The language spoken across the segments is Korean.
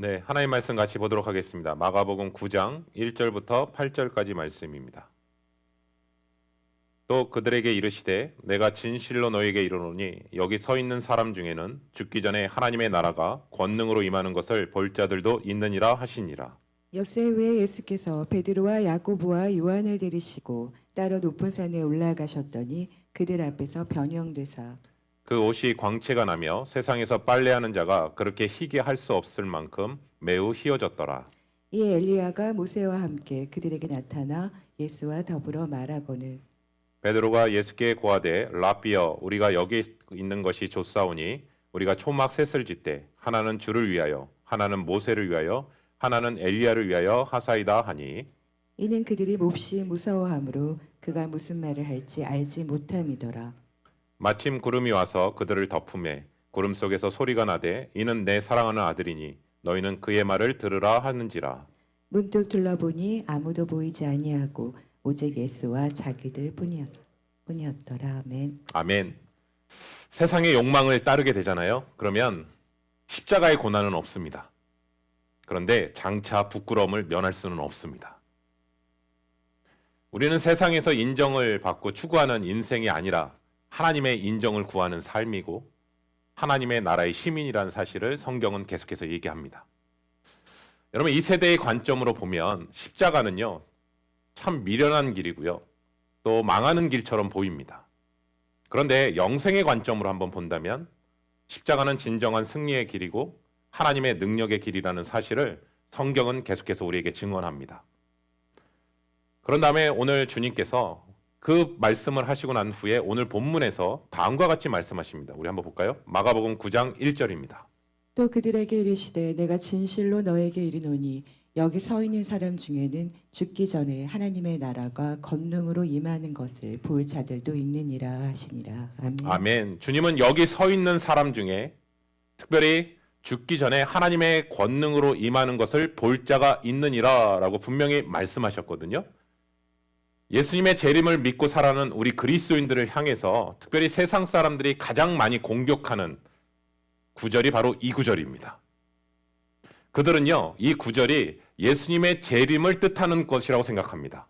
네, 하나님 말씀 같이 보도록 하겠습니다. 마가복음 9장 1절부터 8절까지 말씀입니다. 또 그들에게 이르시되 내가 진실로 너에게 이르노니 여기 서 있는 사람 중에는 죽기 전에 하나님의 나라가 권능으로 임하는 것을 볼 자들도 있느니라 하시니라. 엿새 후에 예수께서 베드로와 야고보와 요한을 데리시고 따로 높은 산에 올라가셨더니 그들 앞에서 변형되사 그 옷이 광채가 나며 세상에서 빨래하는 자가 그렇게 희게 할 수 없을 만큼 매우 희어졌더라. 이 엘리야가 모세와 함께 그들에게 나타나 예수와 더불어 말하거늘 베드로가 예수께 고하되 라비여 우리가 여기 있는 것이 좋사오니 우리가 초막 셋을 짓되 하나는 주를 위하여 하나는 모세를 위하여 하나는 엘리야를 위하여 하사이다 하니 이는 그들이 몹시 무서워하므로 그가 무슨 말을 할지 알지 못함이더라. 마침 구름이 와서 그들을 덮음에 구름 속에서 소리가 나되 이는 내 사랑하는 아들이니 너희는 그의 말을 들으라 하는지라. 문득 둘러보니 아무도 보이지 아니하고 오직 예수와 자기들 뿐이었더라. 아멘. 아멘. 세상의 욕망을 따르게 되잖아요. 그러면 십자가의 고난은 없습니다. 그런데 장차 부끄러움을 면할 수는 없습니다. 우리는 세상에서 인정을 받고 추구하는 인생이 아니라 하나님의 인정을 구하는 삶이고 하나님의 나라의 시민이라는 사실을 성경은 계속해서 얘기합니다. 여러분 이 세대의 관점으로 보면 십자가는요 참 미련한 길이고요 또 망하는 길처럼 보입니다. 그런데 영생의 관점으로 한번 본다면 십자가는 진정한 승리의 길이고 하나님의 능력의 길이라는 사실을 성경은 계속해서 우리에게 증언합니다. 그런 다음에 오늘 주님께서 그 말씀을 하시고 난 후에 오늘 본문에서 다음과 같이 말씀하십니다. 우리 한번 볼까요? 마가복음 9장 1절입니다. 또 그들에게 이르시되 내가 진실로 너에게 이르노니 여기 서 있는 사람 중에는 죽기 전에 하나님의 나라가 권능으로 임하는 것을 볼 자들도 있느니라 하시니라. 아멘. 아멘. 주님은 여기 서 있는 사람 중에 특별히 죽기 전에 하나님의 권능으로 임하는 것을 볼 자가 있느니라 라고 분명히 말씀하셨거든요. 예수님의 재림을 믿고 살아가는 우리 그리스도인들을 향해서 특별히 세상 사람들이 가장 많이 공격하는 구절이 바로 이 구절입니다. 그들은요, 이 구절이 예수님의 재림을 뜻하는 것이라고 생각합니다.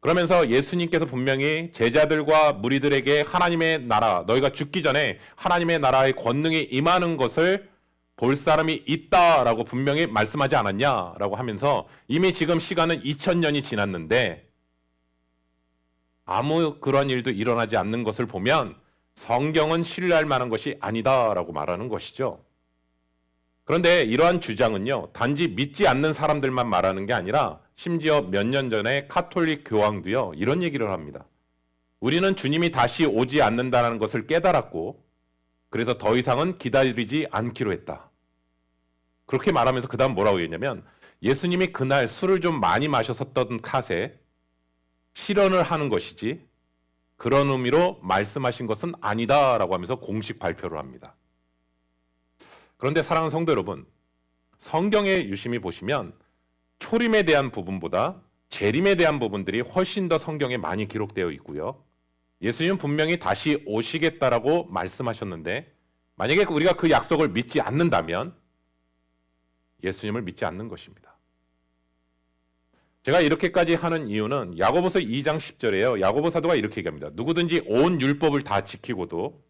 그러면서 예수님께서 분명히 제자들과 무리들에게 하나님의 나라, 너희가 죽기 전에 하나님의 나라의 권능이 임하는 것을 볼 사람이 있다라고 분명히 말씀하지 않았냐라고 하면서 이미 지금 시간은 2000년이 지났는데 아무 그런 일도 일어나지 않는 것을 보면 성경은 신뢰할 만한 것이 아니다라고 말하는 것이죠. 그런데 이러한 주장은요, 단지 믿지 않는 사람들만 말하는 게 아니라 심지어 몇 년 전에 카톨릭 교황도요, 이런 얘기를 합니다. 우리는 주님이 다시 오지 않는다는 것을 깨달았고, 그래서 더 이상은 기다리지 않기로 했다. 그렇게 말하면서 그 다음 뭐라고 했냐면, 예수님이 그날 술을 좀 많이 마셨었던 탓에 실언을 하는 것이지 그런 의미로 말씀하신 것은 아니다라고 하면서 공식 발표를 합니다. 그런데 사랑하는 성도 여러분, 성경에 유심히 보시면 초림에 대한 부분보다 재림에 대한 부분들이 훨씬 더 성경에 많이 기록되어 있고요. 예수님은 분명히 다시 오시겠다라고 말씀하셨는데 만약에 우리가 그 약속을 믿지 않는다면 예수님을 믿지 않는 것입니다. 제가 이렇게까지 하는 이유는 야고보서 2장 10절에요. 야고보 사도가 이렇게 얘기합니다. 누구든지 온 율법을 다 지키고도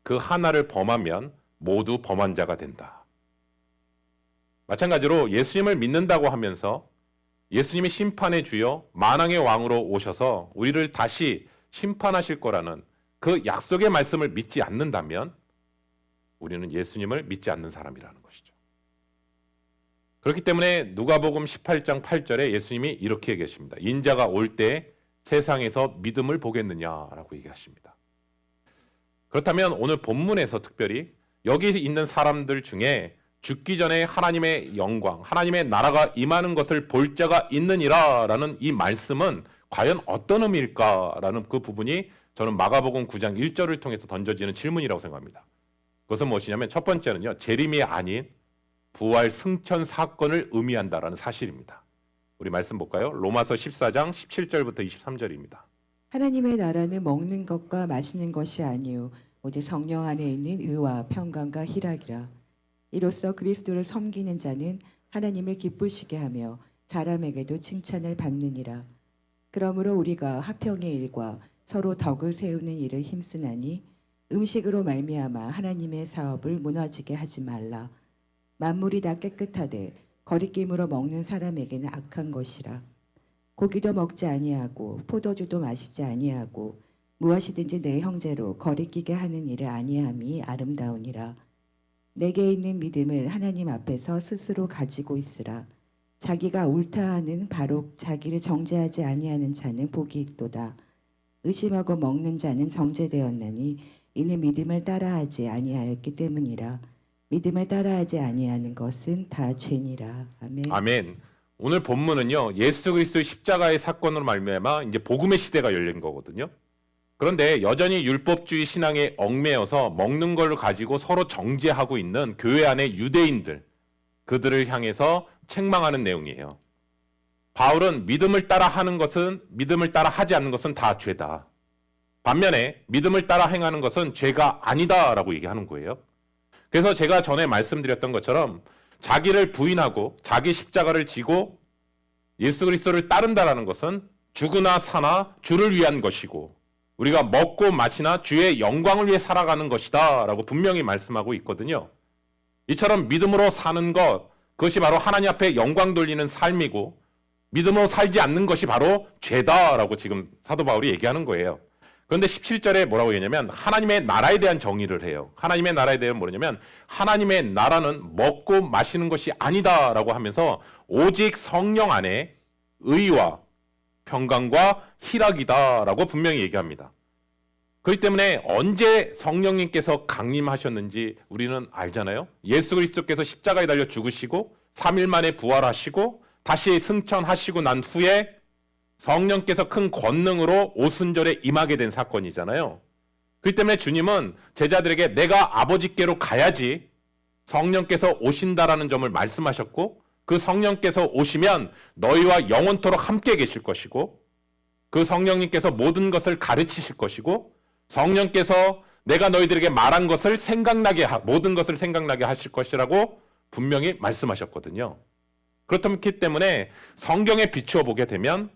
그 하나를 범하면 모두 범한 자가 된다. 마찬가지로 예수님을 믿는다고 하면서 예수님이 심판의 주요 만왕의 왕으로 오셔서 우리를 다시 심판하실 거라는 그 약속의 말씀을 믿지 않는다면 우리는 예수님을 믿지 않는 사람이라는 것이죠. 그렇기 때문에 누가복음 18장 8절에 예수님이 이렇게 얘기하십니다. 인자가 올 때 세상에서 믿음을 보겠느냐라고 얘기하십니다. 그렇다면 오늘 본문에서 특별히 여기 있는 사람들 중에 죽기 전에 하나님의 영광, 하나님의 나라가 임하는 것을 볼 자가 있느니라라는 이 말씀은 과연 어떤 의미일까라는 그 부분이 저는 마가복음 9장 1절을 통해서 던져지는 질문이라고 생각합니다. 그것은 무엇이냐면 첫 번째는요. 재림이 아닌 부활 승천 사건을 의미한다라는 사실입니다. 우리 말씀 볼까요? 로마서 14장 17절부터 23절입니다. 하나님의 나라는 먹는 것과 마시는 것이 아니요 오직 성령 안에 있는 의와 평강과 희락이라. 이로써 그리스도를 섬기는 자는 하나님을 기쁘시게 하며 사람에게도 칭찬을 받느니라. 그러므로 우리가 화평의 일과 서로 덕을 세우는 일을 힘쓰나니 음식으로 말미암아 하나님의 사업을 무너지게 하지 말라. 만물이 다 깨끗하되 거리낌으로 먹는 사람에게는 악한 것이라. 고기도 먹지 아니하고 포도주도 마시지 아니하고 무엇이든지 내 형제로 거리끼게 하는 일을 아니함이 아름다우니라. 내게 있는 믿음을 하나님 앞에서 스스로 가지고 있으라. 자기가 옳다 하는 바로 자기를 정죄하지 아니하는 자는 복이 있도다. 의심하고 먹는 자는 정죄되었나니 이는 믿음을 따라하지 아니하였기 때문이라. 믿음을 따라하지 아니하는 것은 다 죄니라. 아멘. 아멘. 오늘 본문은요, 예수 그리스도의 십자가의 사건으로 말미암아 이제 복음의 시대가 열린 거거든요. 그런데 여전히 율법주의 신앙에 얽매여서 먹는 걸 가지고 서로 정죄하고 있는 교회 안의 유대인들, 그들을 향해서 책망하는 내용이에요. 바울은 믿음을 따라 하는 것은, 믿음을 따라 하지 않는 것은 다 죄다. 반면에 믿음을 따라 행하는 것은 죄가 아니다라고 얘기하는 거예요. 그래서 제가 전에 말씀드렸던 것처럼 자기를 부인하고 자기 십자가를 지고 예수 그리스도를 따른다라는 것은 죽으나 사나 주를 위한 것이고 우리가 먹고 마시나 주의 영광을 위해 살아가는 것이다 라고 분명히 말씀하고 있거든요. 이처럼 믿음으로 사는 것, 그것이 바로 하나님 앞에 영광 돌리는 삶이고 믿음으로 살지 않는 것이 바로 죄다라고 지금 사도 바울이 얘기하는 거예요. 그런데 17절에 뭐라고 얘기하냐면 하나님의 나라에 대한 정의를 해요. 하나님의 나라에 대한 뭐냐면 하나님의 나라는 먹고 마시는 것이 아니다라고 하면서 오직 성령 안에 의와 평강과 희락이다라고 분명히 얘기합니다. 그렇기 때문에 언제 성령님께서 강림하셨는지 우리는 알잖아요. 예수 그리스도께서 십자가에 달려 죽으시고 3일 만에 부활하시고 다시 승천하시고 난 후에 성령께서 큰 권능으로 오순절에 임하게 된 사건이잖아요. 그렇기 때문에 주님은 제자들에게 내가 아버지께로 가야지 성령께서 오신다라는 점을 말씀하셨고 그 성령께서 오시면 너희와 영원토록 함께 계실 것이고 그 성령님께서 모든 것을 가르치실 것이고 성령께서 내가 너희들에게 말한 것을 모든 것을 생각나게 하실 것이라고 분명히 말씀하셨거든요. 그렇기 때문에 성경에 비추어 보게 되면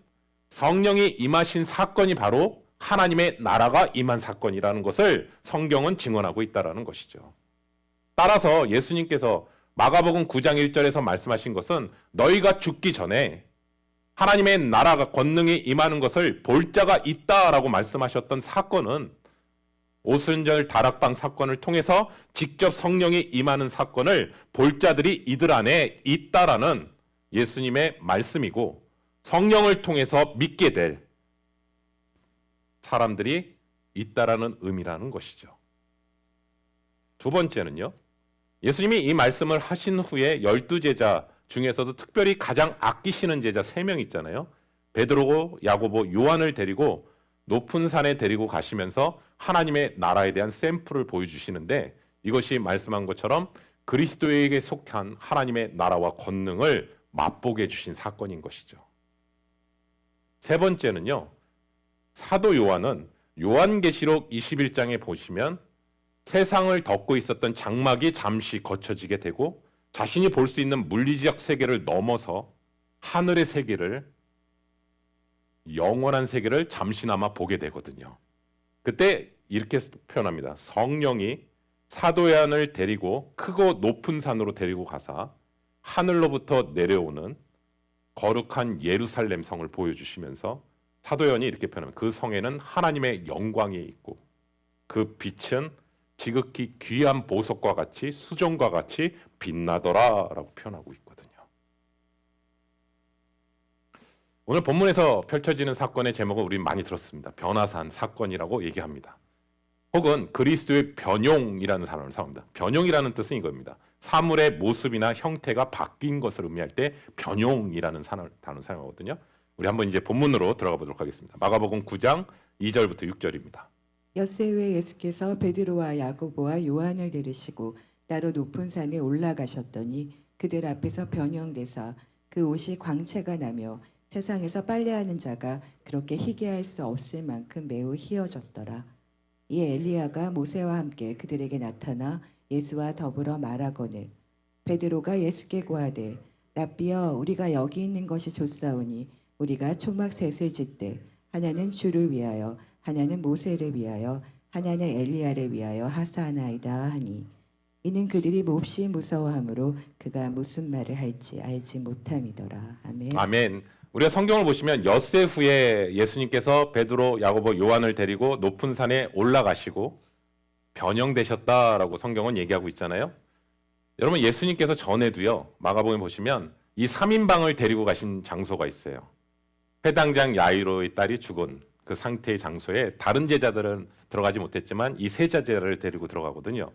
성령이 임하신 사건이 바로 하나님의 나라가 임한 사건이라는 것을 성경은 증언하고 있다는 것이죠. 따라서 예수님께서 마가복음 9장 1절에서 말씀하신 것은 너희가 죽기 전에 하나님의 나라가 권능이 임하는 것을 볼 자가 있다라고 말씀하셨던 사건은 오순절 다락방 사건을 통해서 직접 성령이 임하는 사건을 볼 자들이 이들 안에 있다라는 예수님의 말씀이고 성령을 통해서 믿게 될 사람들이 있다라는 의미라는 것이죠. 두 번째는요. 예수님이 이 말씀을 하신 후에 12제자 중에서도 특별히 가장 아끼시는 제자 3명 있잖아요. 베드로, 야고보, 요한을 데리고 높은 산에 데리고 가시면서 하나님의 나라에 대한 샘플을 보여주시는데 이것이 말씀한 것처럼 그리스도에게 속한 하나님의 나라와 권능을 맛보게 해주신 사건인 것이죠. 세 번째는요. 사도 요한은 요한계시록 21장에 보시면 세상을 덮고 있었던 장막이 잠시 거쳐지게 되고 자신이 볼 수 있는 물리적 세계를 넘어서 하늘의 세계를 영원한 세계를 잠시나마 보게 되거든요. 그때 이렇게 표현합니다. 성령이 사도 요한을 데리고 크고 높은 산으로 데리고 가사 하늘로부터 내려오는 거룩한 예루살렘 성을 보여주시면서 사도 요한이 이렇게 표현합니다. 그 성에는 하나님의 영광이 있고 그 빛은 지극히 귀한 보석과 같이 수정과 같이 빛나더라라고 표현하고 있거든요. 오늘 본문에서 펼쳐지는 사건의 제목을 우리는 많이 들었습니다. 변화산 사건이라고 얘기합니다. 혹은 그리스도의 변용이라는 단어를 사용합니다. 변용이라는 뜻은 이겁니다. 사물의 모습이나 형태가 바뀐 것을 의미할 때 변용이라는 단어를 사용하거든요. 우리 한번 이제 본문으로 들어가 보도록 하겠습니다. 마가복음 9장 2절부터 6절입니다. 엿새 후에 예수께서 베드로와 야고보와 요한을 데리시고 따로 높은 산에 올라가셨더니 그들 앞에서 변형되사 그 옷이 광채가 나며 세상에서 빨래하는 자가 그렇게 희게할 수 없을 만큼 매우 희어졌더라. 이에 엘리야가 모세와 함께 그들에게 나타나 예수와 더불어 말하거늘 베드로가 예수께 고하되 랍비여 우리가 여기 있는 것이 좋사오니 우리가 초막 셋을 짓되 하나는 주를 위하여 하나는 모세를 위하여 하나는 엘리야를 위하여 하사하나이다 하니 이는 그들이 몹시 무서워하므로 그가 무슨 말을 할지 알지 못함이더라. 아멘. 아멘. 우리가 성경을 보시면 엿새 후에 예수님께서 베드로, 야고보, 요한을 데리고 높은 산에 올라가시고 변형되셨다라고 성경은 얘기하고 있잖아요. 여러분 예수님께서 전에도요. 마가복음에 보시면 이 3인방을 데리고 가신 장소가 있어요. 회당장 야이로의 딸이 죽은 그 상태의 장소에 다른 제자들은 들어가지 못했지만 이 세 제자를 데리고 들어가거든요.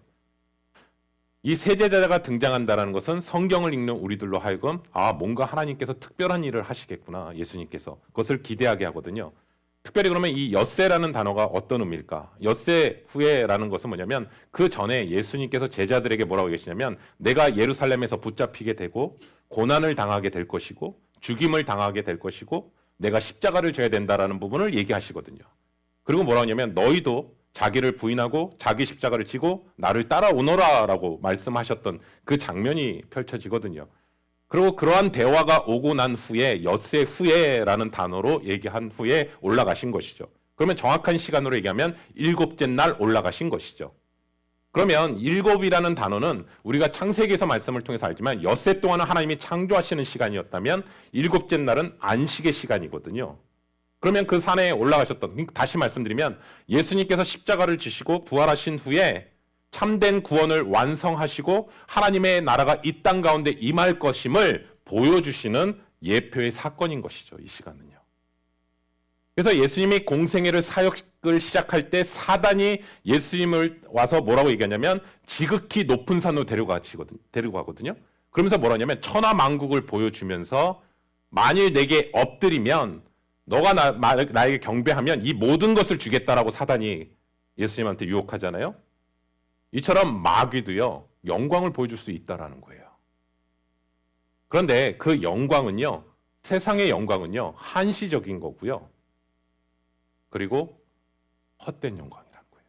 이 세 제자가 등장한다는 것은 성경을 읽는 우리들로 하여금 뭔가 하나님께서 특별한 일을 하시겠구나. 예수님께서 그것을 기대하게 하거든요. 특별히 그러면 이 엿새라는 단어가 어떤 의미일까? 엿새 후에라는 것은 뭐냐면 그 전에 예수님께서 제자들에게 뭐라고 계시냐면 내가 예루살렘에서 붙잡히게 되고 고난을 당하게 될 것이고 죽임을 당하게 될 것이고 내가 십자가를 져야 된다라는 부분을 얘기하시거든요. 그리고 뭐라고 하냐면 너희도 자기를 부인하고 자기 십자가를 지고 나를 따라오너라라고 말씀하셨던 그 장면이 펼쳐지거든요. 그리고 그러한 대화가 오고 난 후에 엿새 후에라는 단어로 얘기한 후에 올라가신 것이죠. 그러면 정확한 시간으로 얘기하면 일곱째 날 올라가신 것이죠. 그러면 일곱이라는 단어는 우리가 창세기에서 말씀을 통해서 알지만 엿새 동안은 하나님이 창조하시는 시간이었다면 일곱째 날은 안식의 시간이거든요. 그러면 그 산에 올라가셨던, 다시 말씀드리면 예수님께서 십자가를 지시고 부활하신 후에 참된 구원을 완성하시고 하나님의 나라가 이 땅 가운데 임할 것임을 보여주시는 예표의 사건인 것이죠. 이 시간은요. 그래서 예수님이 공생애를 사역을 시작할 때 사단이 예수님을 와서 뭐라고 얘기하냐면 지극히 높은 산으로 데리고 가거든요. 그러면서 뭐라 하냐면 천하만국을 보여주면서 만일 내게 엎드리면 너가 나에게 경배하면 이 모든 것을 주겠다라고 사단이 예수님한테 유혹하잖아요. 이처럼 마귀도요. 영광을 보여줄 수 있다라는 거예요. 그런데 그 영광은요. 세상의 영광은요. 한시적인 거고요. 그리고 헛된 영광이라는 거예요.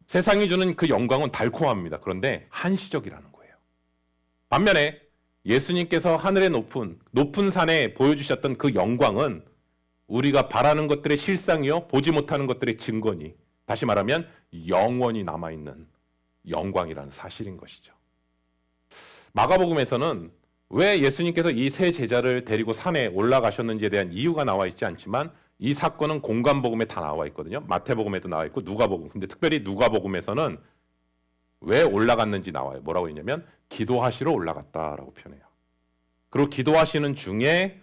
세상이 주는 그 영광은 달콤합니다. 그런데 한시적이라는 거예요. 반면에 예수님께서 하늘의 높은 산에 보여주셨던 그 영광은 우리가 바라는 것들의 실상이요 보지 못하는 것들의 증거니 다시 말하면 영원히 남아있는 영광이라는 사실인 것이죠. 마가복음에서는 왜 예수님께서 이 세 제자를 데리고 산에 올라가셨는지에 대한 이유가 나와 있지 않지만 이 사건은 공관복음에 다 나와 있거든요. 마태복음에도 나와 있고 누가복음. 근데 특별히 누가복음에서는 왜 올라갔는지 나와요. 뭐라고 했냐면 기도하시러 올라갔다라고 표현해요. 그리고 기도하시는 중에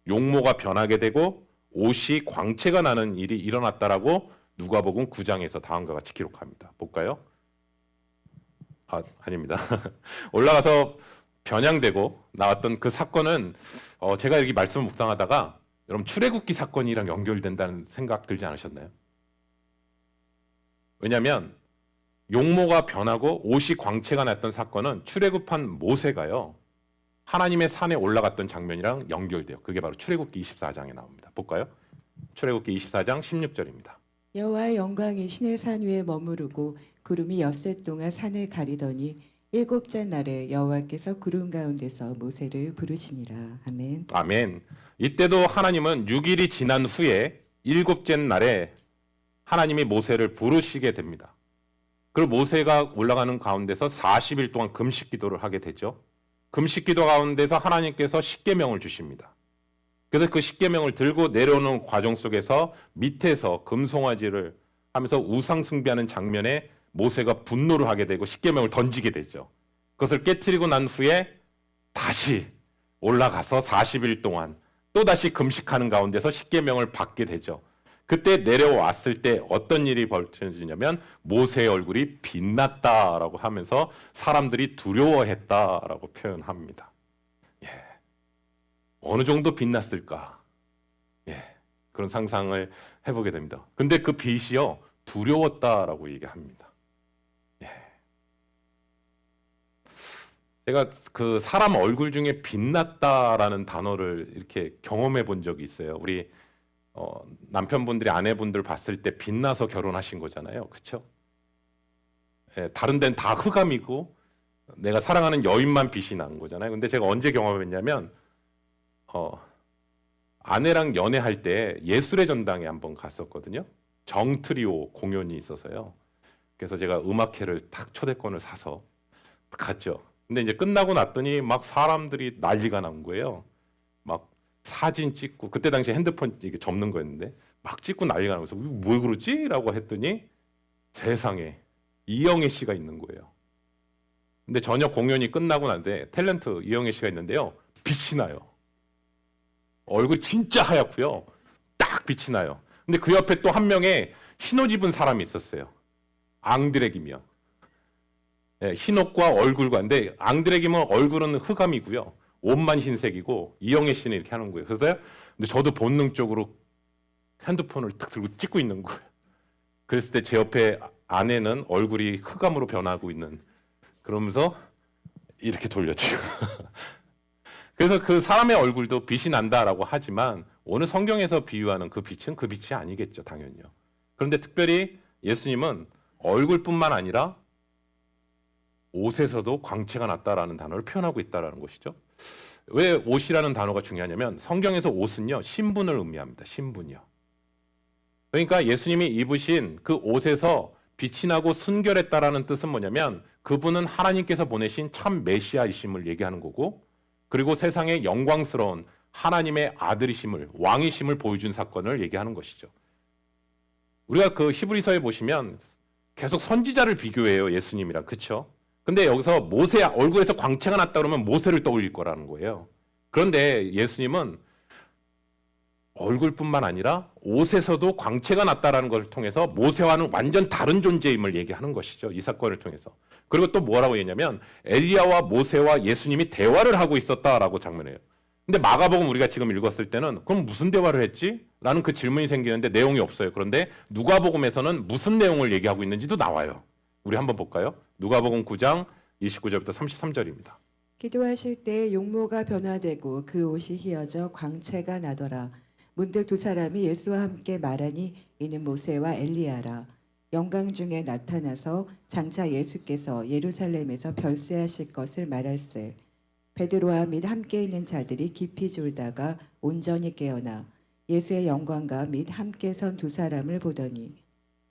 용모가 변하게 되고 옷이 광채가 나는 일이 일어났다라고 누가복음 9장에서 다음과 같이 기록합니다. 볼까요? 아닙니다. 올라가서 변양되고 나왔던 그 사건은 제가 여기 말씀을 묵상하다가 여러분 출애굽기 사건이랑 연결된다는 생각 들지 않으셨나요? 왜냐하면 용모가 변하고 옷이 광채가 났던 사건은 출애굽한 모세가요. 하나님의 산에 올라갔던 장면이랑 연결돼요. 그게 바로 출애굽기 24장에 나옵니다. 볼까요? 출애굽기 24장 16절입니다. 여호와의 영광이 시내 산 위에 머무르고 구름이 엿새 동안 산을 가리더니 일곱째 날에 여호와께서 구름 가운데서 모세를 부르시니라. 아멘. 아멘. 이때도 하나님은 6일이 지난 후에 일곱째 날에 하나님이 모세를 부르시게 됩니다. 그리고 모세가 올라가는 가운데서 40일 동안 금식 기도를 하게 되죠. 금식 기도 가운데서 하나님께서 십계명을 주십니다. 그래서 그 십계명을 들고 내려오는 과정 속에서 밑에서 금송아지를 하면서 우상 숭배하는 장면에 모세가 분노를 하게 되고 십계명을 던지게 되죠. 그것을 깨트리고 난 후에 다시 올라가서 40일 동안 또다시 금식하는 가운데서 십계명을 받게 되죠. 그때 내려왔을 때 어떤 일이 벌어지냐면 모세의 얼굴이 빛났다라고 하면서 사람들이 두려워했다라고 표현합니다. 어느 정도 빛났을까? 그런 상상을 해보게 됩니다. 근데 그 빛이요 두려웠다라고 얘기합니다. 제가 그 사람 얼굴 중에 빛났다라는 단어를 이렇게 경험해 본 적이 있어요. 우리 남편분들이 아내분들 봤을 때 빛나서 결혼하신 거잖아요. 그렇죠? 다른 데는 다 흑암이고 내가 사랑하는 여인만 빛이 난 거잖아요. 근데 제가 언제 경험했냐면 아내랑 연애할 때 예술의 전당에 한번 갔었거든요. 정트리오 공연이 있어서요. 그래서 제가 음악회를 딱 초대권을 사서 갔죠. 근데 이제 끝나고 났더니 막 사람들이 난리가 난 거예요. 막 사진 찍고, 그때 당시 핸드폰 이게 접는 거였는데 막 찍고 난리가 나면서 뭐 그러지? 라고 했더니 세상에 이영애 씨가 있는 거예요. 근데 저녁 공연이 끝나고 난데 탤런트 이영애 씨가 있는데요. 빛이 나요. 얼굴 진짜 하얗고요. 딱 빛이 나요. 근데 그 옆에 또 한 명의 흰옷 입은 사람이 있었어요. 앙드레기며. 네, 흰옷과 얼굴과. 근데 앙드레기면 얼굴은 흑암이고요. 옷만 흰색이고 이영애 씨는 이렇게 하는 거예요. 그래서 근데 저도 본능적으로 핸드폰을 딱 들고 찍고 있는 거예요. 그랬을 때 제 옆에 아내는 얼굴이 흑암으로 변하고 있는, 그러면서 이렇게 돌렸죠. 그래서 그 사람의 얼굴도 빛이 난다라고 하지만 오늘 성경에서 비유하는 그 빛은 그 빛이 아니겠죠, 당연히요. 그런데 특별히 예수님은 얼굴뿐만 아니라 옷에서도 광채가 났다라는 단어를 표현하고 있다라는 것이죠. 왜 옷이라는 단어가 중요하냐면 성경에서 옷은요, 신분을 의미합니다. 신분이요. 그러니까 예수님이 입으신 그 옷에서 빛이 나고 순결했다라는 뜻은 뭐냐면 그분은 하나님께서 보내신 참 메시아이심을 얘기하는 거고, 그리고 세상에 영광스러운 하나님의 아들이심을, 왕이심을 보여준 사건을 얘기하는 것이죠. 우리가 그 히브리서에 보시면 계속 선지자를 비교해요, 예수님이랑. 그렇죠? 근데 여기서 모세 얼굴에서 광채가 났다 그러면 모세를 떠올릴 거라는 거예요. 그런데 예수님은 얼굴뿐만 아니라 옷에서도 광채가 났다라는 것을 통해서 모세와는 완전 다른 존재임을 얘기하는 것이죠. 이 사건을 통해서. 그리고 또 뭐라고 했냐면 엘리야와 모세와 예수님이 대화를 하고 있었다라고 장면해요. 근데 마가복음 우리가 지금 읽었을 때는 그럼 무슨 대화를 했지? 라는 그 질문이 생기는데 내용이 없어요. 그런데 누가복음에서는 무슨 내용을 얘기하고 있는지도 나와요. 우리 한번 볼까요? 누가복음 9장 29절부터 33절입니다. 기도하실 때 용모가 변화되고 그 옷이 휘어져 광채가 나더라. 문득 두 사람이 예수와 함께 말하니 이는 모세와 엘리야라. 영광 중에 나타나서 장차 예수께서 예루살렘에서 별세하실 것을 말할세. 베드로와 및 함께 있는 자들이 깊이 졸다가 온전히 깨어나 예수의 영광과 및 함께 선 두 사람을 보더니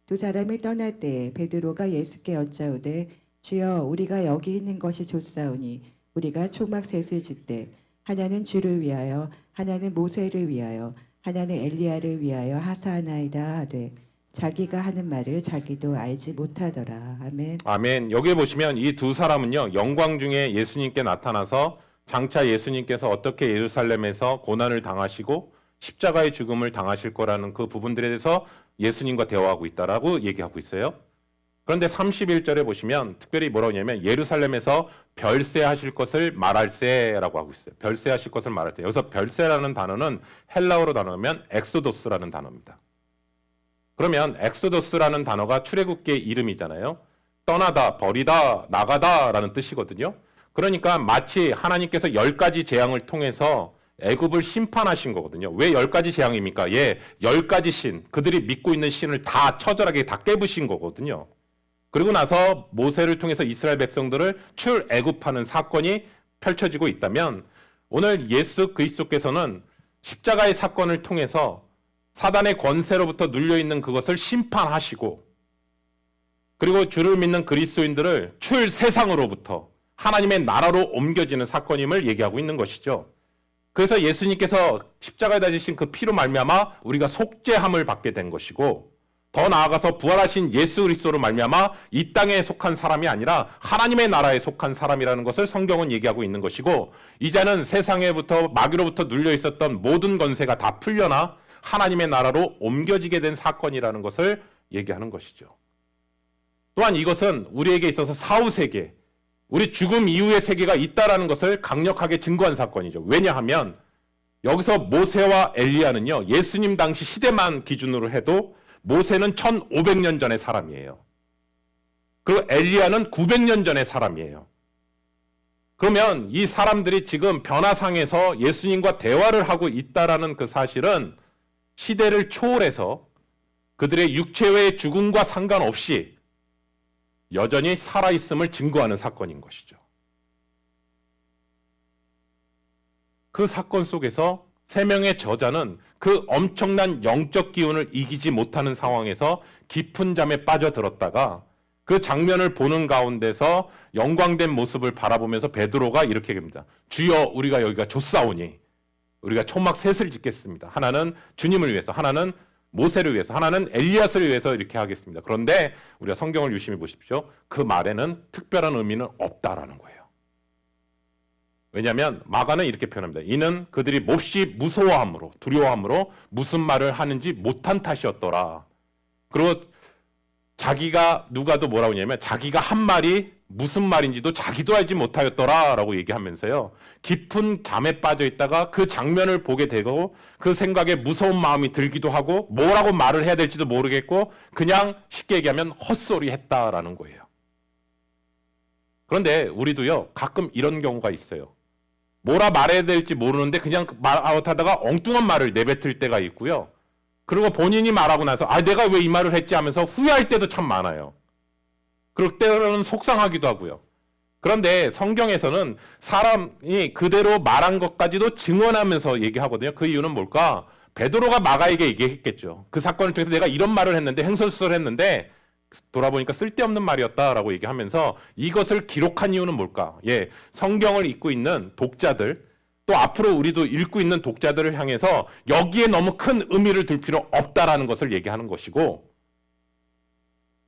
두 사람이 떠날 때에 베드로가 예수께 여짜오되 주여 우리가 여기 있는 것이 좋사오니 우리가 초막 셋을 짓되 하나는 주를 위하여 하나는 모세를 위하여 하나는 엘리야를 위하여 하사하나이다 하되 자기가 하는 말을 자기도 알지 못하더라. 아멘. 아멘. 여기에 보시면 이 두 사람은요, 영광 중에 예수님께 나타나서 장차 예수님께서 어떻게 예루살렘에서 고난을 당하시고 십자가의 죽음을 당하실 거라는 그 부분들에 대해서 예수님과 대화하고 있다라고 얘기하고 있어요. 그런데 31절에 보시면 특별히 뭐라고 하냐면 예루살렘에서 별세하실 것을 말할세라고 하고 있어요. 별세하실 것을 말할 때 여기서 별세라는 단어는 헬라어로 단어면 엑소도스라는 단어입니다. 그러면 엑소도스라는 단어가 출애굽기의 이름이잖아요. 떠나다, 버리다, 나가다라는 뜻이거든요. 그러니까 마치 하나님께서 10가지 재앙을 통해서 애굽을 심판하신 거거든요. 왜 10가지 재앙입니까? 10가지 신, 그들이 믿고 있는 신을 다 처절하게 다 깨부신 거거든요. 그리고 나서 모세를 통해서 이스라엘 백성들을 출애굽하는 사건이 펼쳐지고 있다면 오늘 예수 그리스도께서는 십자가의 사건을 통해서 사단의 권세로부터 눌려있는 그것을 심판하시고, 그리고 주를 믿는 그리스도인들을 출세상으로부터 하나님의 나라로 옮겨지는 사건임을 얘기하고 있는 것이죠. 그래서 예수님께서 십자가에 달리신 그 피로 말미암아 우리가 속죄함을 받게 된 것이고, 더 나아가서 부활하신 예수 그리스도로 말미암아 이 땅에 속한 사람이 아니라 하나님의 나라에 속한 사람이라는 것을 성경은 얘기하고 있는 것이고, 이제는 세상에부터 마귀로부터 눌려 있었던 모든 권세가 다 풀려나 하나님의 나라로 옮겨지게 된 사건이라는 것을 얘기하는 것이죠. 또한 이것은 우리에게 있어서 사후세계, 우리 죽음 이후의 세계가 있다라는 것을 강력하게 증거한 사건이죠. 왜냐하면 여기서 모세와 엘리야는요, 예수님 당시 시대만 기준으로 해도 모세는 1500년 전의 사람이에요. 그리고 엘리야는 900년 전의 사람이에요. 그러면 이 사람들이 지금 변화상에서 예수님과 대화를 하고 있다라는 그 사실은 시대를 초월해서 그들의 육체의 죽음과 상관없이 여전히 살아있음을 증거하는 사건인 것이죠. 그 사건 속에서 세 명의 저자는 그 엄청난 영적 기운을 이기지 못하는 상황에서 깊은 잠에 빠져들었다가 그 장면을 보는 가운데서 영광된 모습을 바라보면서 베드로가 이렇게 얘기합니다. 주여, 우리가 여기가 좋사오니 우리가 초막 셋을 짓겠습니다. 하나는 주님을 위해서, 하나는 모세를 위해서, 하나는 엘리야스를 위해서 이렇게 하겠습니다. 그런데 우리가 성경을 유심히 보십시오. 그 말에는 특별한 의미는 없다라는 거예요. 왜냐하면 마가는 이렇게 표현합니다. 이는 그들이 몹시 무서워함으로, 두려워함으로 무슨 말을 하는지 못한 탓이었더라. 그리고 자기가, 누가도 뭐라고 하냐면 자기가 한 말이 무슨 말인지도 자기도 알지 못하였더라라고 얘기하면서요, 깊은 잠에 빠져 있다가 그 장면을 보게 되고 그 생각에 무서운 마음이 들기도 하고 뭐라고 말을 해야 될지도 모르겠고 그냥 쉽게 얘기하면 헛소리 했다라는 거예요. 그런데 우리도요, 가끔 이런 경우가 있어요. 뭐라 말해야 될지 모르는데 그냥 말아웃하다가 엉뚱한 말을 내뱉을 때가 있고요. 그리고 본인이 말하고 나서 내가 왜 이 말을 했지 하면서 후회할 때도 참 많아요. 그럴 때로는 속상하기도 하고요. 그런데 성경에서는 사람이 그대로 말한 것까지도 증언하면서 얘기하거든요. 그 이유는 뭘까? 베드로가 마가에게 얘기했겠죠. 그 사건을 통해서 내가 이런 말을 했는데, 횡설수설했는데 돌아보니까 쓸데없는 말이었다라고 얘기하면서 이것을 기록한 이유는 뭘까? 성경을 읽고 있는 독자들, 또 앞으로 우리도 읽고 있는 독자들을 향해서 여기에 너무 큰 의미를 둘 필요 없다라는 것을 얘기하는 것이고,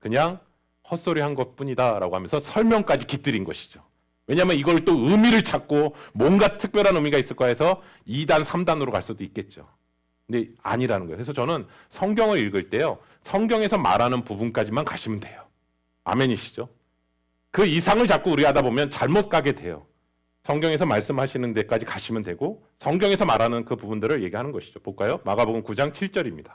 그냥 헛소리한 것뿐이다라고 하면서 설명까지 깃들인 것이죠. 왜냐하면 이걸 또 의미를 찾고 뭔가 특별한 의미가 있을까 해서 2단, 3단으로 갈 수도 있겠죠. 근데 아니라는 거예요. 그래서 저는 성경을 읽을 때요, 성경에서 말하는 부분까지만 가시면 돼요. 아멘이시죠? 그 이상을 자꾸 우리가 하다 보면 잘못 가게 돼요. 성경에서 말씀하시는 데까지 가시면 되고 성경에서 말하는 그 부분들을 얘기하는 것이죠. 볼까요? 마가복음 9장 7절입니다.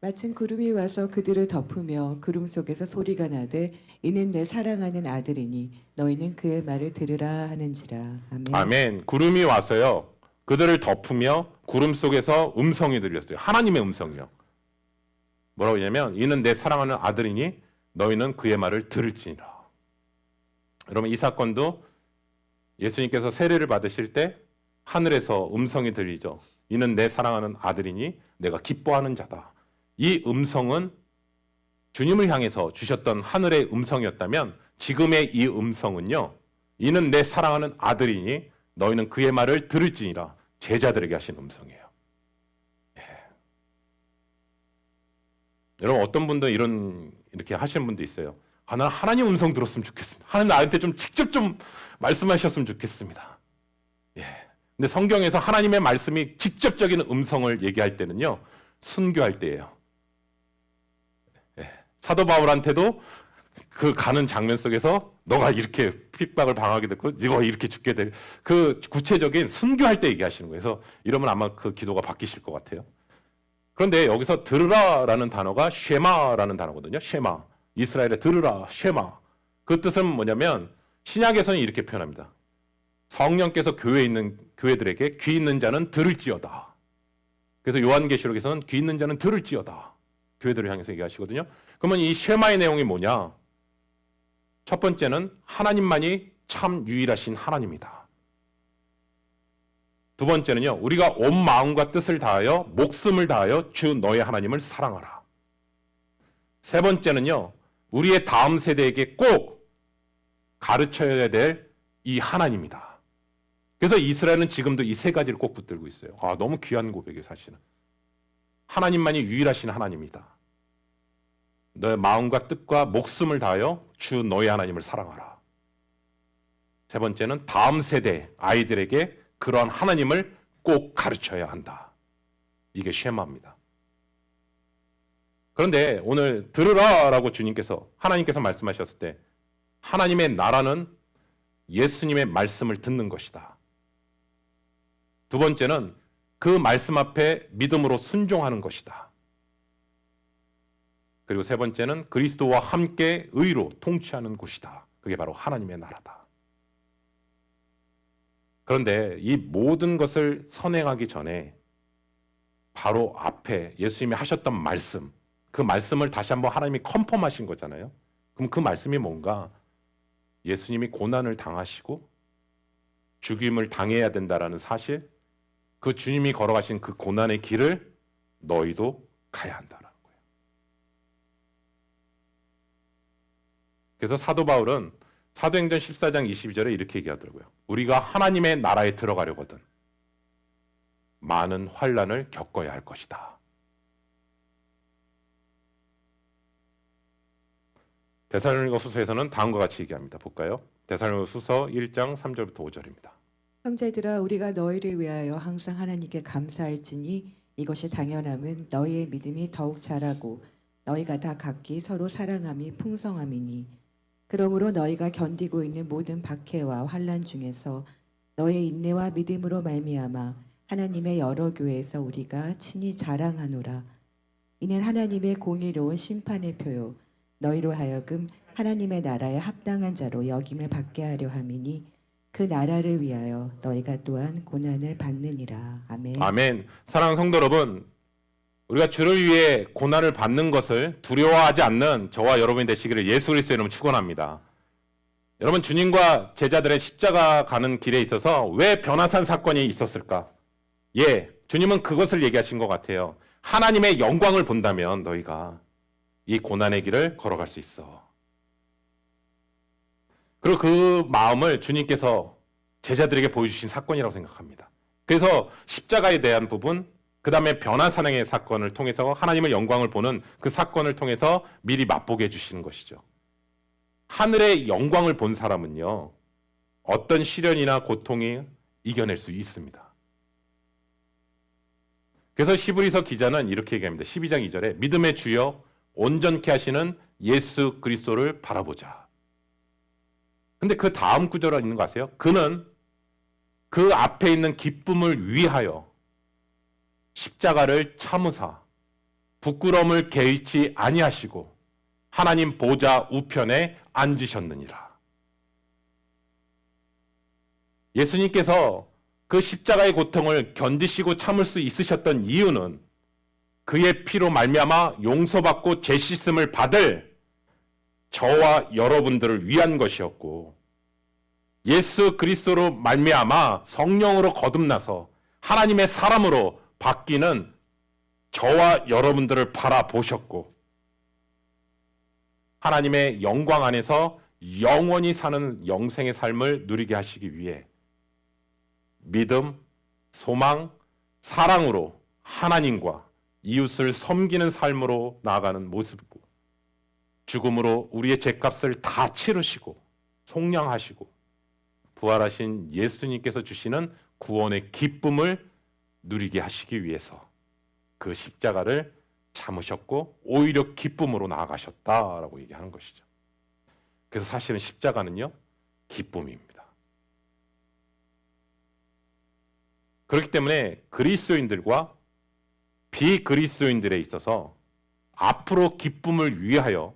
마침 구름이 와서 그들을 덮으며 구름 속에서 소리가 나되 이는 내 사랑하는 아들이니 너희는 그의 말을 들으라 하는지라. 아멘. 아멘. 구름이 와서요, 그들을 덮으며 구름 속에서 음성이 들렸어요. 하나님의 음성이요. 뭐라고 하냐면 이는 내 사랑하는 아들이니 너희는 그의 말을 들을지니라. 여러분, 이 사건도 예수님께서 세례를 받으실 때 하늘에서 음성이 들리죠. 이는 내 사랑하는 아들이니 내가 기뻐하는 자다. 이 음성은 주님을 향해서 주셨던 하늘의 음성이었다면 지금의 이 음성은요, 이는 내 사랑하는 아들이니 너희는 그의 말을 들을지니라, 제자들에게 하신 음성이에요. 여러분, 어떤 분들은 이렇게 하시는 분도 있어요. 나는 하나님 음성 들었으면 좋겠습니다. 하나님 나한테 좀 직접 좀 말씀하셨으면 좋겠습니다. 근데 성경에서 하나님의 말씀이 직접적인 음성을 얘기할 때는요, 순교할 때예요. 사도 바울한테도 그 가는 장면 속에서 너가 이렇게 핍박을 당하게 됐고 너가 이렇게 죽게 될, 그 구체적인 순교할 때 얘기하시는 거예요. 그래서 이러면 아마 그 기도가 바뀌실 것 같아요. 그런데 여기서 들으라라는 단어가 쉐마라는 단어거든요. 쉐마. 이스라엘에 들으라, 쉐마. 그 뜻은 뭐냐면 신약에서는 이렇게 표현합니다. 성령께서 교회에 있는 교회들에게 귀 있는 자는 들을지어다. 그래서 요한계시록에서는 귀 있는 자는 들을지어다. 교회들을 향해서 얘기하시거든요. 그러면 이 쉐마의 내용이 뭐냐? 첫 번째는 하나님만이 참 유일하신 하나님이다. 두 번째는요, 우리가 온 마음과 뜻을 다하여 목숨을 다하여 주 너의 하나님을 사랑하라. 세 번째는요, 우리의 다음 세대에게 꼭 가르쳐야 될 이 하나님이다. 그래서 이스라엘은 지금도 이 세 가지를 꼭 붙들고 있어요. 너무 귀한 고백이에요, 사실은. 하나님만이 유일하신 하나님이다. 너의 마음과 뜻과 목숨을 다하여 주 너의 하나님을 사랑하라. 세 번째는 다음 세대 아이들에게 그러한 하나님을 꼭 가르쳐야 한다. 이게 쉐마입니다. 그런데 오늘 들으라라고 하나님께서 말씀하셨을 때 하나님의 나라는 예수님의 말씀을 듣는 것이다. 두 번째는 그 말씀 앞에 믿음으로 순종하는 것이다. 그리고 세 번째는 그리스도와 함께 의로 통치하는 곳이다. 그게 바로 하나님의 나라다. 그런데 이 모든 것을 선행하기 전에 바로 앞에 예수님이 하셨던 말씀, 그 말씀을 다시 한번 하나님이 컨펌하신 거잖아요. 그럼 그 말씀이 뭔가? 예수님이 고난을 당하시고 죽임을 당해야 된다라는 사실, 그 주님이 걸어가신 그 고난의 길을 너희도 가야 한다라는 거예요. 그래서 사도 바울은 사도행전 14장 22절에 이렇게 얘기하더라고요. 우리가 하나님의 나라에 들어가려거든 많은 환난을 겪어야 할 것이다. 데살로니가후서에서는 다음과 같이 얘기합니다. 볼까요? 데살로니가후서 1장 3절부터 5절입니다. 형제들아 우리가 너희를 위하여 항상 하나님께 감사할지니 이것이 당연함은 너희의 믿음이 더욱 자라고 너희가 다 각기 서로 사랑함이 풍성함이니 그러므로 너희가 견디고 있는 모든 박해와 환난 중에서 너의 인내와 믿음으로 말미암아 하나님의 여러 교회에서 우리가 친히 자랑하노라. 이는 하나님의 공의로운 심판의 표요 너희로 하여금 하나님의 나라에 합당한 자로 여김을 받게 하려 함이니 그 나라를 위하여 너희가 또한 고난을 받느니라. 아멘. 아멘. 사랑하는 성도 여러분, 우리가 주를 위해 고난을 받는 것을 두려워하지 않는 저와 여러분이 되시기를 예수 그리스도의 이름으로 축원합니다. 여러분, 주님과 제자들의 십자가 가는 길에 있어서 왜 변화산 사건이 있었을까? 예, 주님은 그것을 얘기하신 것 같아요. 하나님의 영광을 본다면 너희가 이 고난의 길을 걸어갈 수 있어. 그리고 그 마음을 주님께서 제자들에게 보여주신 사건이라고 생각합니다. 그래서 십자가에 대한 부분, 그 다음에 변화산행의 사건을 통해서 하나님의 영광을 보는 그 사건을 통해서 미리 맛보게 해주시는 것이죠. 하늘의 영광을 본 사람은요, 어떤 시련이나 고통이 이겨낼 수 있습니다. 그래서 히브리서 기자는 이렇게 얘기합니다. 12장 2절에 믿음의 주여 온전케 하시는 예수 그리스도를 바라보자. 근데 그 다음 구절에 있는 거 아세요? 그는 그 앞에 있는 기쁨을 위하여 십자가를 참으사 부끄러움을 개의치 아니하시고 하나님 보좌 우편에 앉으셨느니라. 예수님께서 그 십자가의 고통을 견디시고 참을 수 있으셨던 이유는 그의 피로 말미암아 용서받고 죄 씻음을 받을 저와 여러분들을 위한 것이었고, 예수 그리스도로 말미암아 성령으로 거듭나서 하나님의 사람으로 바뀌는 저와 여러분들을 바라보셨고, 하나님의 영광 안에서 영원히 사는 영생의 삶을 누리게 하시기 위해 믿음, 소망, 사랑으로 하나님과 이웃을 섬기는 삶으로 나아가는 모습이고, 죽음으로 우리의 죄값을 다 치르시고 속량하시고 부활하신 예수님께서 주시는 구원의 기쁨을 누리게 하시기 위해서 그 십자가를 참으셨고 오히려 기쁨으로 나아가셨다라고 얘기하는 것이죠. 그래서 사실은 십자가는요, 기쁨입니다. 그렇기 때문에 그리스도인들과 비그리스도인들에 있어서 앞으로 기쁨을 위하여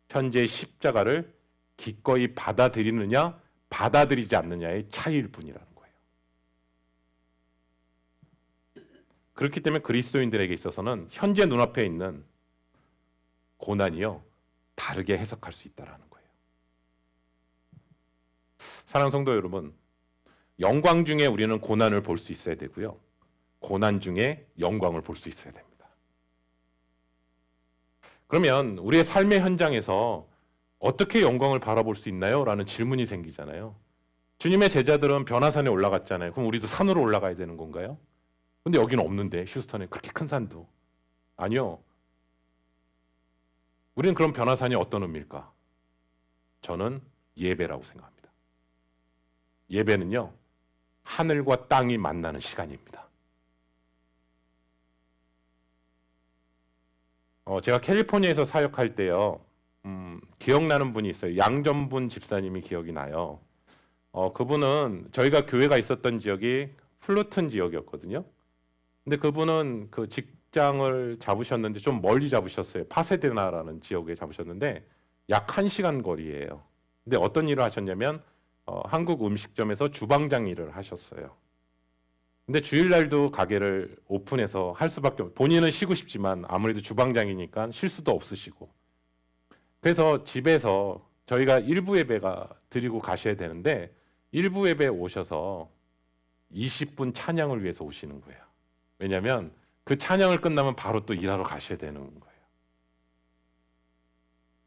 현재 십자가를 기꺼이 받아들이느냐 받아들이지 않느냐의 차이일 뿐이라는 거예요. 그렇기 때문에 그리스도인들에게 있어서는 현재 눈앞에 있는 고난이요, 다르게 해석할 수 있다는 거예요. 사랑하는 성도 여러분, 영광 중에 우리는 고난을 볼 수 있어야 되고요, 고난 중에 영광을 볼 수 있어야 됩니다. 그러면 우리의 삶의 현장에서 어떻게 영광을 바라볼 수 있나요? 라는 질문이 생기잖아요. 주님의 제자들은 변화산에 올라갔잖아요. 그럼 우리도 산으로 올라가야 되는 건가요? 근데 여기는 없는데, 휴스턴에 그렇게 큰 산도. 아니요. 우리는 그럼 변화산이 어떤 의미일까? 저는 예배라고 생각합니다. 예배는요, 하늘과 땅이 만나는 시간입니다. 제가 캘리포니아에서 사역할 때요, 기억나는 분이 있어요. 양전분 집사님이 기억이 나요. 그분은 저희가 교회가 있었던 지역이 플루튼 지역이었거든요. 근데 그분은 그 직장을 잡으셨는데 좀 멀리 잡으셨어요. 파세데나라는 지역에 잡으셨는데 약 1시간 거리예요. 근데 어떤 일을 하셨냐면 한국 음식점에서 주방장 일을 하셨어요. 근데 주일날도 가게를 오픈해서 할 수밖에 없어요. 본인은 쉬고 싶지만 아무래도 주방장이니까 쉴 수도 없으시고, 그래서 집에서 저희가 일부 예배가 드리고 가셔야 되는데 일부 예배에 오셔서 20분 찬양을 위해서 오시는 거예요. 왜냐하면 그 찬양을 끝나면 바로 또 일하러 가셔야 되는 거예요.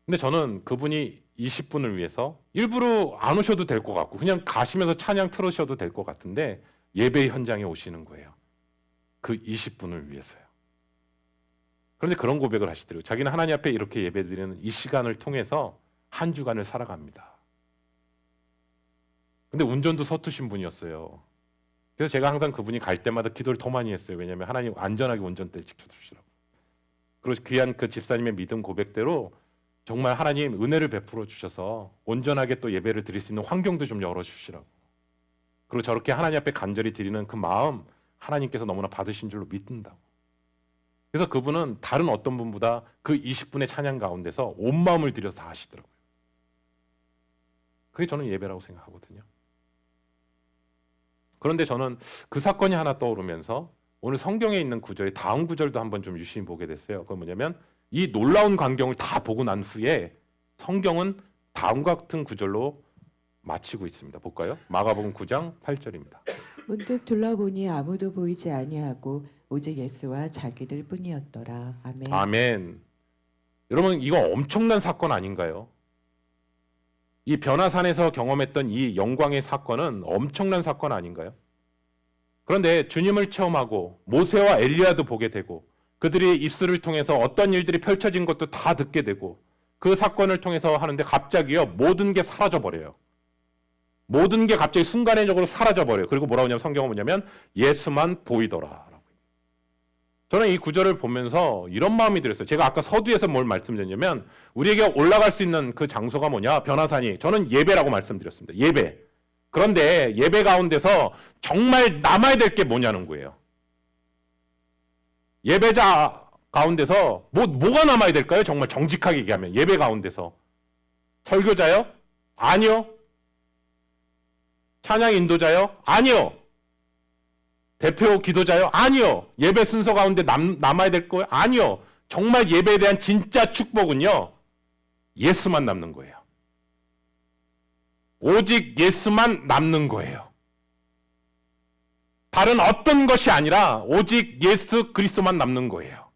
근데 저는 그분이 20분을 위해서 일부러 안 오셔도 될 것 같고 그냥 가시면서 찬양 틀으셔도 될 것 같은데 예배 현장에 오시는 거예요. 그 20분을 위해서요. 그런데 그런 고백을 하시더라고요. 자기는 하나님 앞에 이렇게 예배드리는 이 시간을 통해서 한 주간을 살아갑니다. 근데 운전도 서투신 분이었어요. 그래서 제가 항상 그분이 갈 때마다 기도를 더 많이 했어요. 왜냐하면 하나님 안전하게 운전대를 지켜주시라고. 그리고 귀한 그 집사님의 믿음 고백대로 정말 하나님 은혜를 베풀어 주셔서 온전하게 또 예배를 드릴 수 있는 환경도 좀 열어주시라고. 그리고 저렇게 하나님 앞에 간절히 드리는 그 마음 하나님께서 너무나 받으신 줄로 믿는다고. 그래서 그분은 다른 어떤 분보다 그 20분의 찬양 가운데서 온 마음을 들여서 다 하시더라고요. 그게 저는 예배라고 생각하거든요. 그런데 저는 그 사건이 하나 떠오르면서 오늘 성경에 있는 구절의 다음 구절도 한번 좀 유심히 보게 됐어요. 그건 뭐냐면 이 놀라운 광경을 다 보고 난 후에 성경은 다음과 같은 구절로 마치고 있습니다. 볼까요? 마가복음 9장 8절입니다. 문득 둘러보니 아무도 보이지 아니하고 오직 예수와 자기들 뿐이었더라. 아멘. 아멘. 여러분 이거 엄청난 사건 아닌가요? 이 변화산에서 경험했던 이 영광의 사건은 엄청난 사건 아닌가요? 그런데 주님을 체험하고 모세와 엘리야도 보게 되고 그들이 입술을 통해서 어떤 일들이 펼쳐진 것도 다 듣게 되고 그 사건을 통해서 하는데 갑자기요 모든 게 사라져 버려요. 모든 게 갑자기 순간적으로 사라져 버려요. 그리고 뭐라고 하냐면 성경은 뭐냐면 예수만 보이더라. 저는 이 구절을 보면서 이런 마음이 들었어요. 제가 아까 서두에서 뭘 말씀드렸냐면 우리에게 올라갈 수 있는 그 장소가 뭐냐? 변화산이. 저는 예배라고 말씀드렸습니다. 예배. 그런데 예배 가운데서 정말 남아야 될 게 뭐냐는 거예요. 예배자 가운데서 뭐가 남아야 될까요? 정말 정직하게 얘기하면 예배 가운데서 설교자요? 아니요. 찬양 인도자요? 아니요. 대표 기도자요? 아니요. 예배 순서 가운데 남아야 될 거예요? 아니요. 정말 예배에 대한 진짜 축복은요. 예수만 남는 거예요. 오직 예수만 남는 거예요. 다른 어떤 것이 아니라 오직 예수 그리스도만 남는 거예요.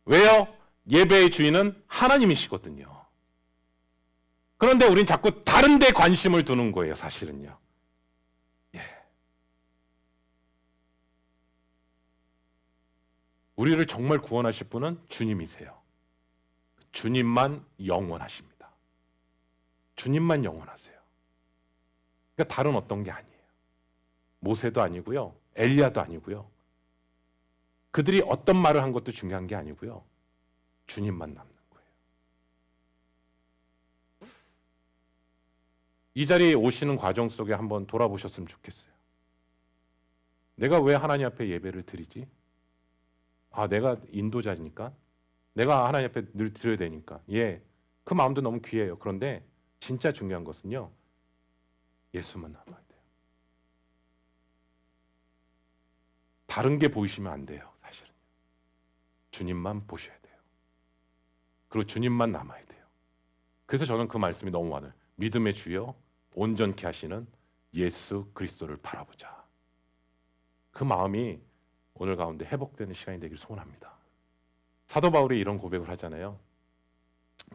왜요? 예배의 주인은 하나님이시거든요. 그런데 우린 자꾸 다른 데 관심을 두는 거예요, 사실은요. 우리를 정말 구원하실 분은 주님이세요. 주님만 영원하십니다. 주님만 영원하세요. 그러니까 다른 어떤 게 아니에요. 모세도 아니고요. 엘리야도 아니고요. 그들이 어떤 말을 한 것도 중요한 게 아니고요. 주님만 남는 거예요. 이 자리에 오시는 과정 속에 한번 돌아보셨으면 좋겠어요. 내가 왜 하나님 앞에 예배를 드리지? 내가 인도자니까 내가 하나님 앞에 늘 드려야 되니까 그 마음도 너무 귀해요. 그런데 진짜 중요한 것은요 예수만 남아야 돼요. 다른 게 보이시면 안 돼요. 사실은 주님만 보셔야 돼요. 그리고 주님만 남아야 돼요. 그래서 저는 그 말씀이 너무 많아요. 믿음의 주여 온전케 하시는 예수 그리스도를 바라보자. 그 마음이 오늘 가운데 회복되는 시간이 되길 소원합니다. 사도 바울이 이런 고백을 하잖아요.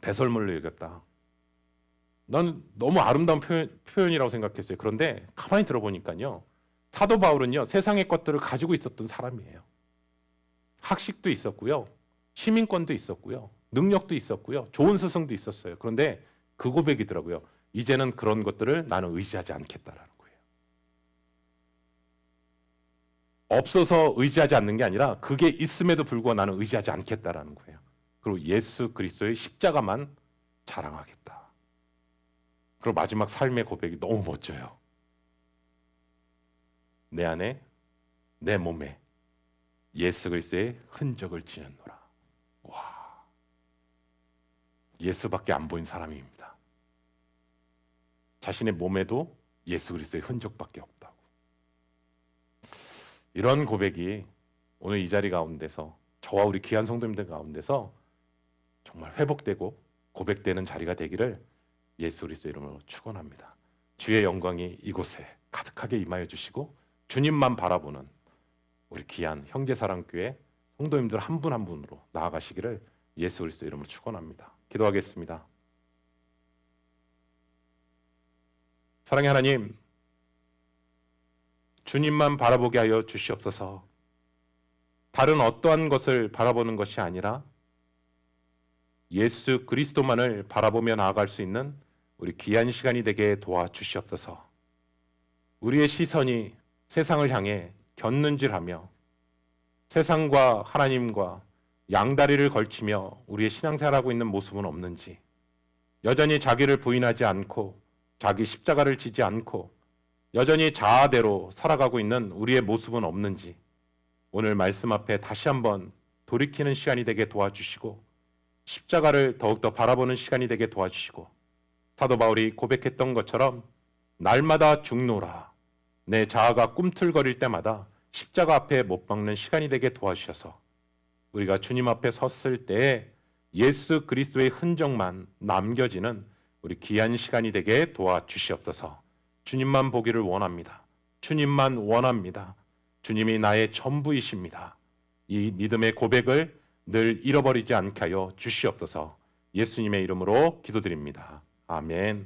배설물로 여겼다. 난 너무 아름다운 표현이라고 생각했어요. 그런데 가만히 들어보니까요. 사도 바울은요. 세상의 것들을 가지고 있었던 사람이에요. 학식도 있었고요. 시민권도 있었고요. 능력도 있었고요. 좋은 스승도 있었어요. 그런데 그 고백이더라고요. 이제는 그런 것들을 나는 의지하지 않겠다라는 거예요. 없어서 의지하지 않는 게 아니라 그게 있음에도 불구하고 나는 의지하지 않겠다라는 거예요. 그리고 예수 그리스도의 십자가만 자랑하겠다. 그리고 마지막 삶의 고백이 너무 멋져요. 내 안에 내 몸에 예수 그리스도의 흔적을 지녔노라. 와, 예수밖에 안 보인 사람입니다. 자신의 몸에도 예수 그리스도의 흔적밖에 없다고. 이런 고백이 오늘 이 자리 가운데서 저와 우리 귀한 성도님들 가운데서 정말 회복되고 고백되는 자리가 되기를 예수 그리스도 이름으로 축원합니다. 주의 영광이 이곳에 가득하게 임하여 주시고 주님만 바라보는 우리 귀한 형제사랑교회 성도님들 한 분 한 분으로 나아가시기를 예수 그리스도 이름으로 축원합니다. 기도하겠습니다. 사랑의 하나님, 주님만 바라보게 하여 주시옵소서. 다른 어떠한 것을 바라보는 것이 아니라 예수 그리스도만을 바라보며 나아갈 수 있는 우리 귀한 시간이 되게 도와주시옵소서. 우리의 시선이 세상을 향해 곁눈질하며 세상과 하나님과 양다리를 걸치며 우리의 신앙생활하고 있는 모습은 없는지, 여전히 자기를 부인하지 않고 자기 십자가를 지지 않고 여전히 자아대로 살아가고 있는 우리의 모습은 없는지 오늘 말씀 앞에 다시 한번 돌이키는 시간이 되게 도와주시고 십자가를 더욱더 바라보는 시간이 되게 도와주시고 사도 바울이 고백했던 것처럼 날마다 죽노라, 내 자아가 꿈틀거릴 때마다 십자가 앞에 못 박는 시간이 되게 도와주셔서 우리가 주님 앞에 섰을 때에 예수 그리스도의 흔적만 남겨지는 우리 귀한 시간이 되게 도와주시옵소서. 주님만 보기를 원합니다. 주님만 원합니다. 주님이 나의 전부이십니다. 이 믿음의 고백을 늘 잃어버리지 않게 하여 주시옵소서. 예수님의 이름으로 기도드립니다. 아멘.